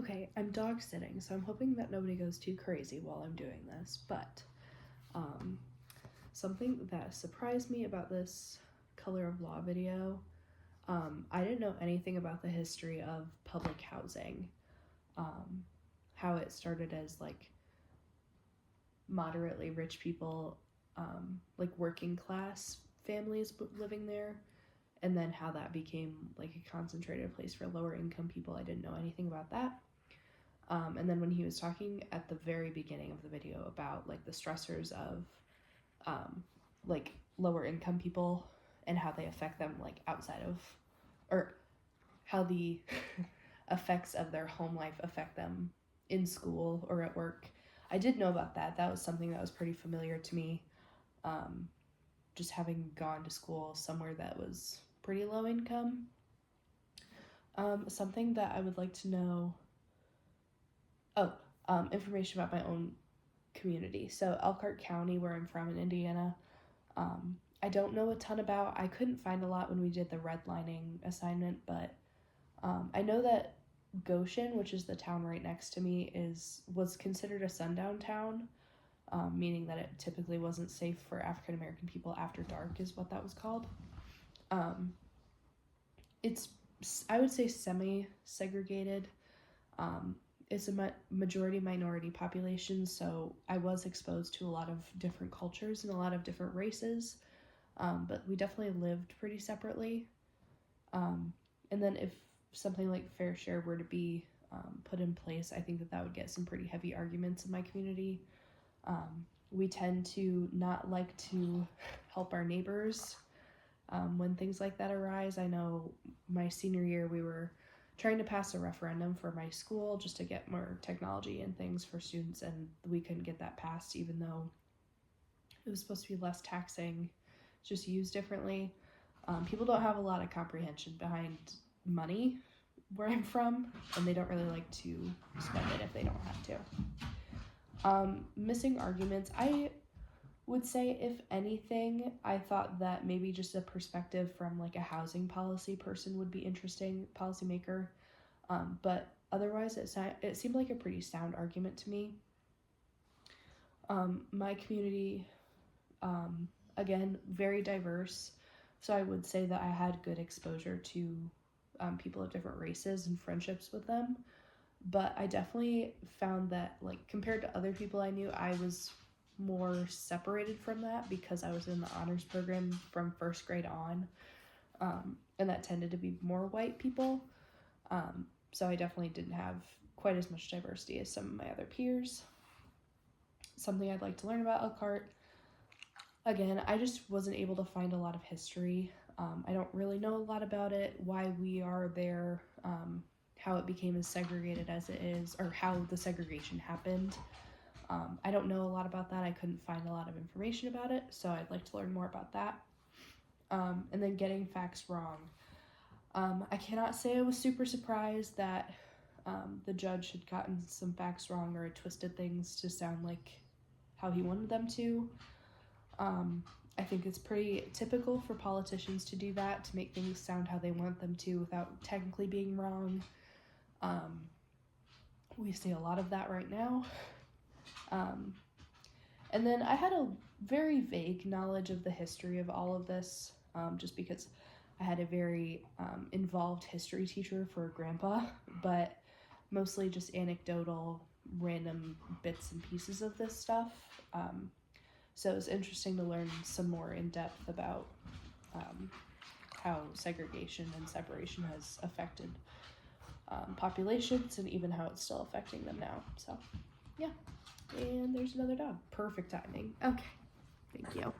Okay, I'm dog sitting, so I'm hoping that nobody goes too crazy while I'm doing this, but um, something that surprised me about this Color of Law video, I didn't know anything about the history of public housing, how it started as like moderately rich people, like working class families living there, and then how that became like a concentrated place for lower income people. I didn't know anything about that. And then when he was talking at the very beginning of the video about like the stressors of like lower income people and how they affect them like outside of, or how the effects of their home life affect them in school or at work. I did know about that. That was something that was pretty familiar to me. Just having gone to school somewhere that was pretty low income. Something that I would like to know. Information about my own community. So Elkhart County, where I'm from in Indiana, I don't know a ton about. I couldn't find a lot when we did the redlining assignment, but I know that Goshen, which is the town right next to me, was considered a sundown town, meaning that it typically wasn't safe for African American people after dark, is what that was called. It's, I would say, semi-segregated. It's a majority minority population, so I was exposed to a lot of different cultures and a lot of different races, but we definitely lived pretty separately. And then if something like fair share were to be put in place, I think that would get some pretty heavy arguments in my community. We tend to not like to help our neighbors when things like that arise. I know my senior year we were trying to pass a referendum for my school just to get more technology and things for students, and we couldn't get that passed even though it was supposed to be less taxing, just used differently. People don't have a lot of comprehension behind money where I'm from, and they don't really like to spend it if they don't have to. Missing arguments, I would say, if anything, I thought that maybe just a perspective from like a housing policy person would be interesting, policymaker. But otherwise, it seemed like a pretty sound argument to me. My community, again, very diverse. So I would say that I had good exposure to people of different races and friendships with them. But I definitely found that, like, compared to other people I knew, I was more separated from that because I was in the honors program from first grade on, and that tended to be more white people, so I definitely didn't have quite as much diversity as some of my other peers. Something I'd like to learn about Elkhart, again, I just wasn't able to find a lot of history. I don't really know a lot about it, why we are there, how it became as segregated as it is, or how the segregation happened. I don't know a lot about that. I couldn't find a lot of information about it, so I'd like to learn more about that. And then getting facts wrong. I cannot say I was super surprised that the judge had gotten some facts wrong or had twisted things to sound like how he wanted them to. I think it's pretty typical for politicians to do that, to make things sound how they want them to without technically being wrong. We see a lot of that right now. And then I had a very vague knowledge of the history of all of this, just because I had a very involved history teacher for grandpa, but mostly just anecdotal, random bits and pieces of this stuff. So it was interesting to learn some more in depth about how segregation and separation has affected populations and even how it's still affecting them now. So, yeah. And there's another dog. Perfect timing. Okay. Thank you.